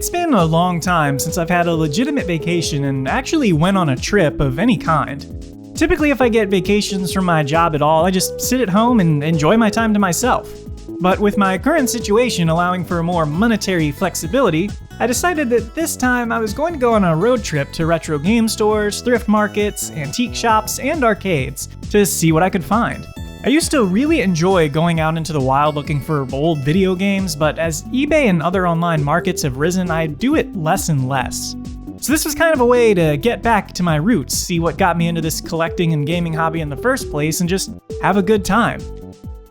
It's been a long time since I've had a legitimate vacation and actually went on a trip of any kind. Typically, if I get vacations from my job at all, I just sit at home and enjoy my time to myself. But with my current situation allowing for more monetary flexibility, I decided that this time I was going to go on a road trip to retro game stores, thrift markets, antique shops, and arcades to see what I could find. I used to really enjoy going out into the wild looking for old video games, but as eBay and other online markets have risen, I do it less and less. So this was kind of a way to get back to my roots, see what got me into this collecting and gaming hobby in the first place, and just have a good time.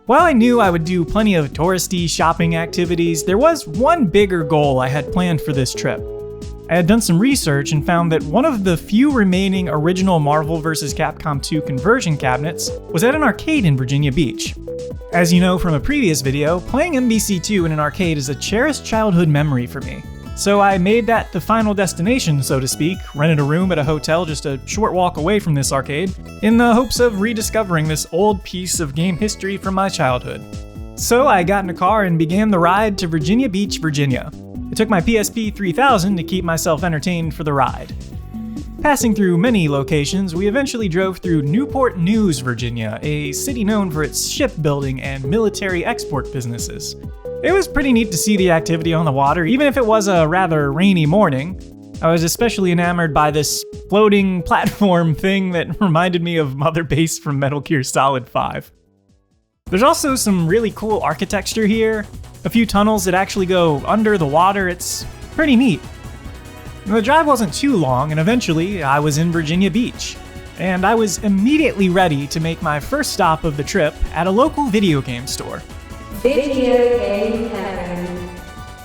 While I knew I would do plenty of touristy shopping activities, there was one bigger goal I had planned for this trip. I had done some research and found that one of the few remaining original Marvel vs. Capcom 2 conversion cabinets was at an arcade in Virginia Beach. As you know from a previous video, playing MVC2 in an arcade is a cherished childhood memory for me. So I made that the final destination, so to speak, rented a room at a hotel just a short walk away from this arcade, in the hopes of rediscovering this old piece of game history from my childhood. So I got in a car and began the ride to Virginia Beach, Virginia. I took my PSP 3000 to keep myself entertained for the ride. Passing through many locations, we eventually drove through Newport News, Virginia, a city known for its shipbuilding and military export businesses. It was pretty neat to see the activity on the water, even if it was a rather rainy morning. I was especially enamored by this floating platform thing that reminded me of Mother Base from Metal Gear Solid 5. There's also some really cool architecture here, a few tunnels that actually go under the water. It's pretty neat. The drive wasn't too long, and eventually I was in Virginia Beach, and I was immediately ready to make my first stop of the trip at a local video game store. Video Game Heaven.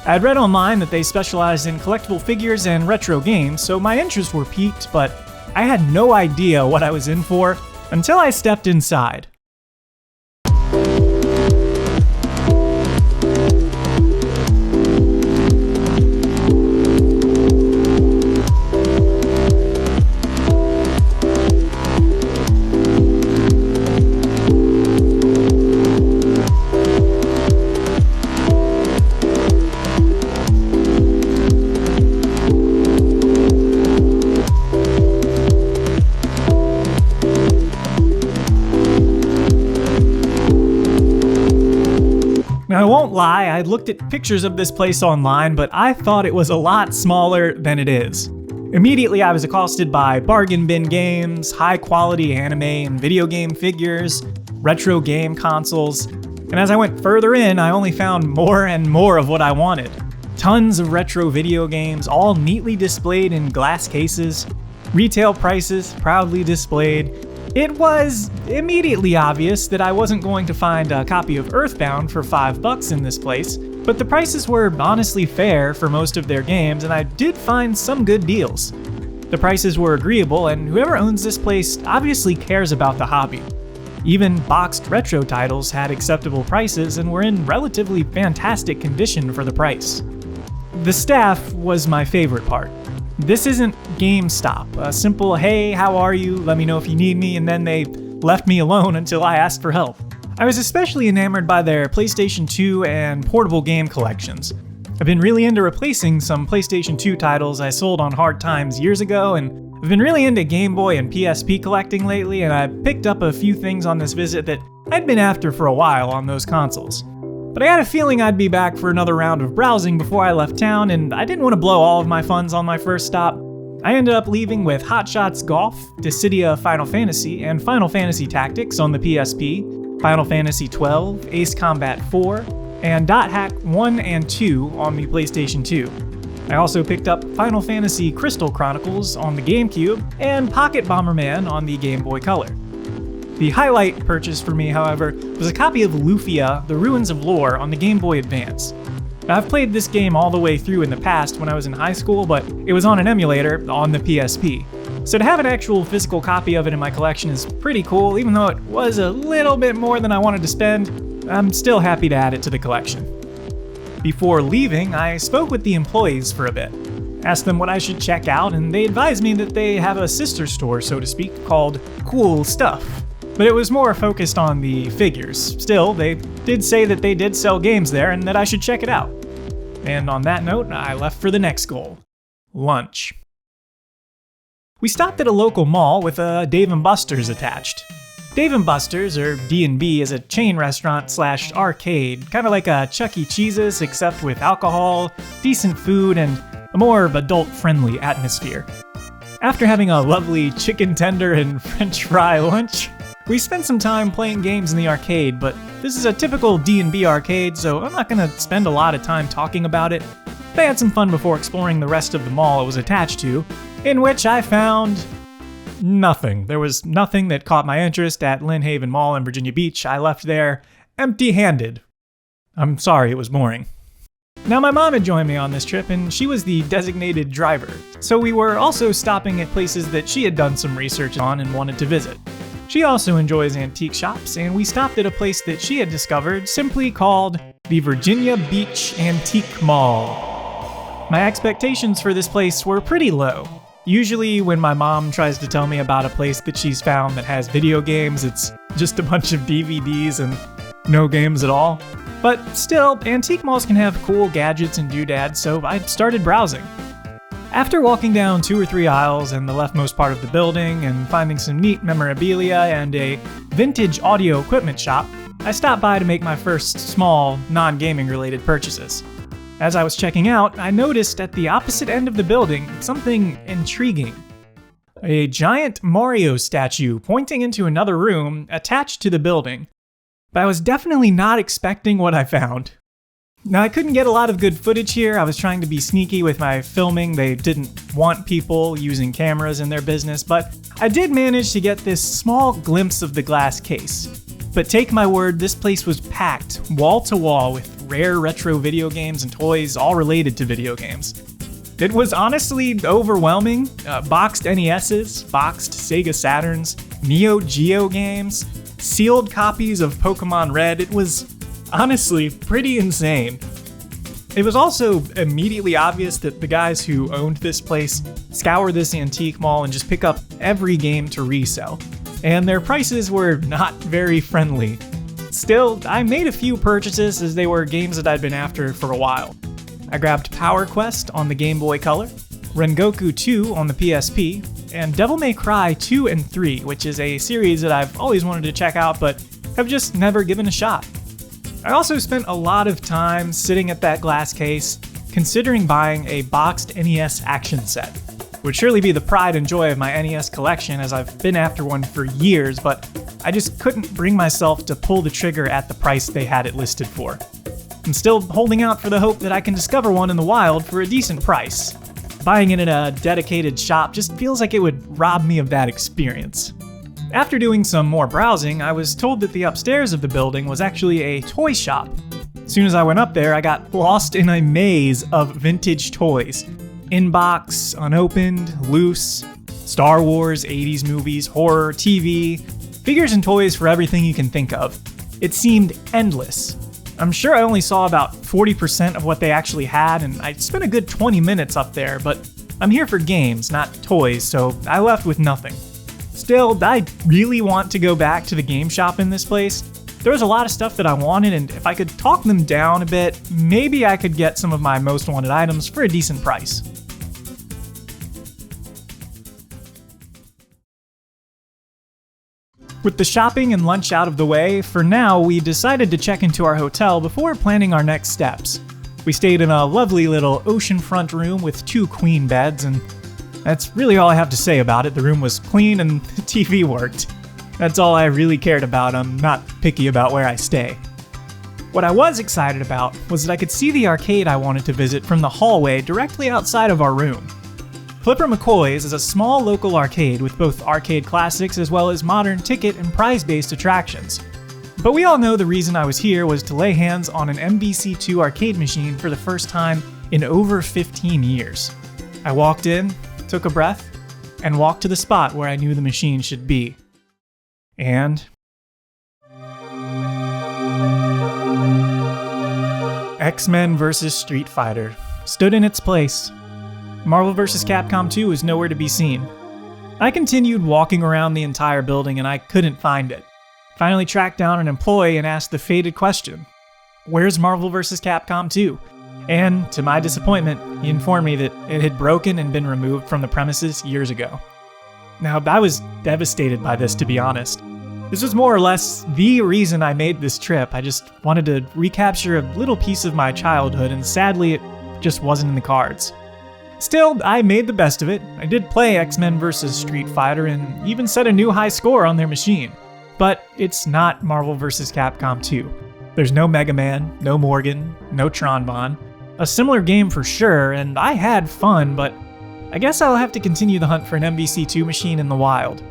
I'd read online that they specialized in collectible figures and retro games, so my interests were piqued, but I had no idea what I was in for until I stepped inside. Now, I won't lie, I looked at pictures of this place online, but I thought it was a lot smaller than it is. Immediately, I was accosted by bargain bin games, high-quality anime and video game figures, retro game consoles, and as I went further in, I only found more and more of what I wanted. Tons of retro video games, all neatly displayed in glass cases, retail prices proudly displayed. It was immediately obvious that I wasn't going to find a copy of Earthbound for $5 in this place, but the prices were honestly fair for most of their games, and I did find some good deals. The prices were agreeable, and whoever owns this place obviously cares about the hobby. Even boxed retro titles had acceptable prices and were in relatively fantastic condition for the price. The staff was my favorite part. This isn't GameStop, a simple, hey, how are you, let me know if you need me, and then they left me alone until I asked for help. I was especially enamored by their PlayStation 2 and portable game collections. I've been really into replacing some PlayStation 2 titles I sold on hard times years ago, and I've been really into Game Boy and PSP collecting lately, and I picked up a few things on this visit that I'd been after for a while on those consoles. But I had a feeling I'd be back for another round of browsing before I left town, and I didn't want to blow all of my funds on my first stop. I ended up leaving with Hot Shots Golf, Dissidia Final Fantasy, and Final Fantasy Tactics on the PSP, Final Fantasy XII, Ace Combat 4, and Dot Hack 1 and 2 on the PlayStation 2. I also picked up Final Fantasy Crystal Chronicles on the GameCube, and Pocket Bomberman on the Game Boy Color. The highlight purchase for me, however, was a copy of Lufia, The Ruins of Lore on the Game Boy Advance. I've played this game all the way through in the past when I was in high school, but it was on an emulator on the PSP. So to have an actual physical copy of it in my collection is pretty cool, even though it was a little bit more than I wanted to spend. I'm still happy to add it to the collection. Before leaving, I spoke with the employees for a bit. Asked them what I should check out, and they advised me that they have a sister store, so to speak, called Cool Stuff. But it was more focused on the figures. Still, they did say that they did sell games there and that I should check it out. And on that note, I left for the next goal: lunch. We stopped at a local mall with a Dave & Buster's attached. Dave & Buster's, or D&B, is a chain restaurant / arcade, kind of like a Chuck E. Cheese's except with alcohol, decent food, and a more adult-friendly atmosphere. After having a lovely chicken tender and french fry lunch, we spent some time playing games in the arcade, but this is a typical D&B arcade, so I'm not going to spend a lot of time talking about it. I had some fun before exploring the rest of the mall it was attached to, in which I found nothing. There was nothing that caught my interest at Lynn Haven Mall in Virginia Beach. I left there empty-handed. I'm sorry, it was boring. Now, my mom had joined me on this trip, and she was the designated driver, so we were also stopping at places that she had done some research on and wanted to visit. She also enjoys antique shops, and we stopped at a place that she had discovered simply called the Virginia Beach Antique Mall. My expectations for this place were pretty low. Usually when my mom tries to tell me about a place that she's found that has video games, it's just a bunch of DVDs and no games at all. But still, antique malls can have cool gadgets and doodads, so I started browsing. After walking down 2 or 3 aisles in the leftmost part of the building and finding some neat memorabilia and a vintage audio equipment shop, I stopped by to make my first small, non-gaming related purchases. As I was checking out, I noticed at the opposite end of the building something intriguing. A giant Mario statue pointing into another room attached to the building. But I was definitely not expecting what I found. Now, I couldn't get a lot of good footage here. I was trying to be sneaky with my filming. They didn't want people using cameras in their business, but I did manage to get this small glimpse of the glass case. But take my word, this place was packed wall to wall with rare retro video games and toys all related to video games. It was honestly overwhelming. Boxed NESs, boxed Sega Saturns, Neo Geo games, sealed copies of Pokemon Red. It was honestly pretty insane. It was also immediately obvious that the guys who owned this place scour this antique mall and just pick up every game to resell. And their prices were not very friendly. Still, I made a few purchases as they were games that I'd been after for a while. I grabbed Power Quest on the Game Boy Color, Rengoku 2 on the PSP, and Devil May Cry 2 and 3, which is a series that I've always wanted to check out but have just never given a shot. I also spent a lot of time sitting at that glass case, considering buying a boxed NES action set. It would surely be the pride and joy of my NES collection, as I've been after one for years, but I just couldn't bring myself to pull the trigger at the price they had it listed for. I'm still holding out for the hope that I can discover one in the wild for a decent price. Buying it in a dedicated shop just feels like it would rob me of that experience. After doing some more browsing, I was told that the upstairs of the building was actually a toy shop. As soon as I went up there, I got lost in a maze of vintage toys. In-box, unopened, loose, Star Wars, 80s movies, horror, TV, figures and toys for everything you can think of. It seemed endless. I'm sure I only saw about 40% of what they actually had, and I spent a good 20 minutes up there, but I'm here for games, not toys, so I left with nothing. Still, I really want to go back to the game shop in this place. There was a lot of stuff that I wanted, and if I could talk them down a bit, maybe I could get some of my most wanted items for a decent price. With the shopping and lunch out of the way, for now we decided to check into our hotel before planning our next steps. We stayed in a lovely little oceanfront room with 2 queen beds, and that's really all I have to say about it. The room was clean and the TV worked. That's all I really cared about. I'm not picky about where I stay. What I was excited about was that I could see the arcade I wanted to visit from the hallway directly outside of our room. Flipper McCoy's is a small local arcade with both arcade classics as well as modern ticket and prize-based attractions. But we all know the reason I was here was to lay hands on an MVC2 arcade machine for the first time in over 15 years. I walked in, took a breath, and walked to the spot where I knew the machine should be. And X-Men vs. Street Fighter stood in its place. Marvel vs. Capcom 2 was nowhere to be seen. I continued walking around the entire building and I couldn't find it. Finally tracked down an employee and asked the fated question: "Where's Marvel vs. Capcom 2?" And to my disappointment, he informed me that it had broken and been removed from the premises years ago. Now, I was devastated by this, to be honest. This was more or less the reason I made this trip. I just wanted to recapture a little piece of my childhood, and sadly, it just wasn't in the cards. Still, I made the best of it. I did play X-Men vs. Street Fighter and even set a new high score on their machine. But it's not Marvel vs. Capcom 2. There's no Mega Man, no Morgan, no Tronbon. A similar game for sure, and I had fun, but I guess I'll have to continue the hunt for an MVC2 machine in the wild.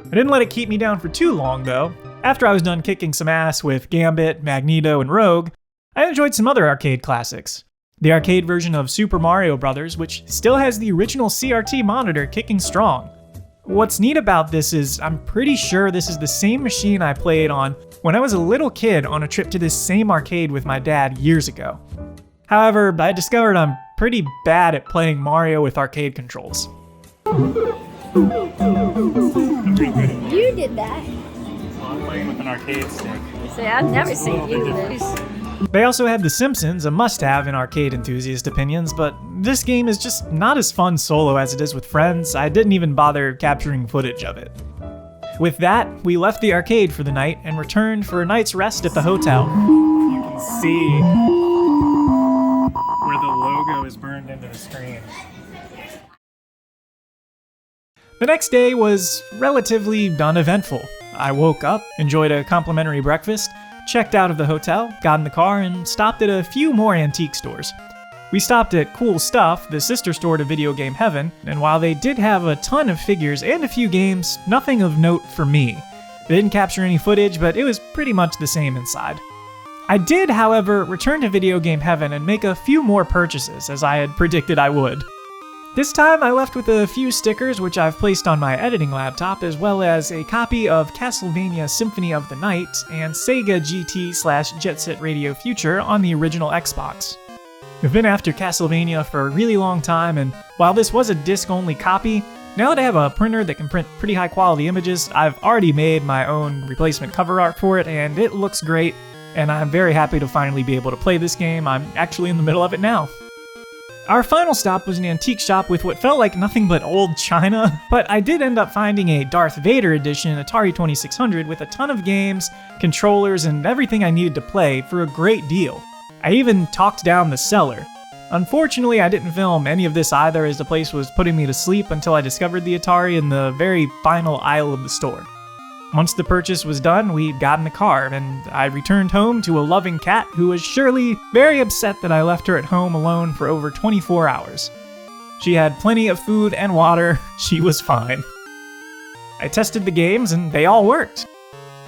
I didn't let it keep me down for too long, though. After I was done kicking some ass with Gambit, Magneto, and Rogue, I enjoyed some other arcade classics. The arcade version of Super Mario Bros., which still has the original CRT monitor kicking strong. What's neat about this is I'm pretty sure this is the same machine I played on when I was a little kid on a trip to this same arcade with my dad years ago. However, I discovered I'm pretty bad at playing Mario with arcade controls. You did that. Well, I'm playing with an arcade stick. See, I've never seen you lose. They also have The Simpsons, a must-have in arcade enthusiast opinions, but this game is just not as fun solo as it is with friends. I didn't even bother capturing footage of it. With that, we left the arcade for the night and returned for a night's rest at the hotel. You can see where the logo is burned into the screen. The next day was relatively uneventful. I woke up, enjoyed a complimentary breakfast, checked out of the hotel, got in the car, and stopped at a few more antique stores. We stopped at Cool Stuff, the sister store to Video Game Heaven, and while they did have a ton of figures and a few games, nothing of note for me. They didn't capture any footage, but it was pretty much the same inside. I did, however, return to Video Game Heaven and make a few more purchases, as I had predicted I would. This time I left with a few stickers which I've placed on my editing laptop, as well as a copy of Castlevania Symphony of the Night and Sega GT/Jet Set Radio Future on the original Xbox. I've been after Castlevania for a really long time, and while this was a disc-only copy, now that I have a printer that can print pretty high-quality images, I've already made my own replacement cover art for it, and it looks great, and I'm very happy to finally be able to play this game. I'm actually in the middle of it now. Our final stop was an antique shop with what felt like nothing but old china, but I did end up finding a Darth Vader edition Atari 2600 with a ton of games, controllers, and everything I needed to play for a great deal. I even talked down the seller. Unfortunately, I didn't film any of this either, as the place was putting me to sleep until I discovered the Atari in the very final aisle of the store. Once the purchase was done, we got in the car, and I returned home to a loving cat who was surely very upset that I left her at home alone for over 24 hours. She had plenty of food and water. She was fine. I tested the games, and they all worked.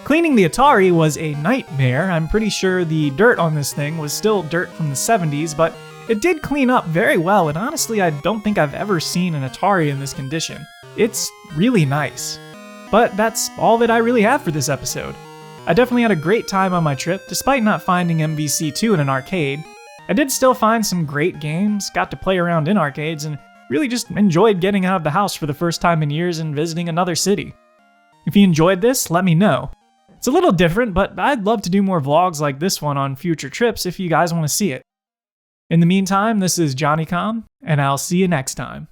Cleaning the Atari was a nightmare. I'm pretty sure the dirt on this thing was still dirt from the 70s, but it did clean up very well, and honestly, I don't think I've ever seen an Atari in this condition. It's really nice. But that's all that I really have for this episode. I definitely had a great time on my trip, despite not finding MVC2 in an arcade. I did still find some great games, got to play around in arcades, and really just enjoyed getting out of the house for the first time in years and visiting another city. If you enjoyed this, let me know. It's a little different, but I'd love to do more vlogs like this one on future trips if you guys want to see it. In the meantime, this is Jonnicom, and I'll see you next time.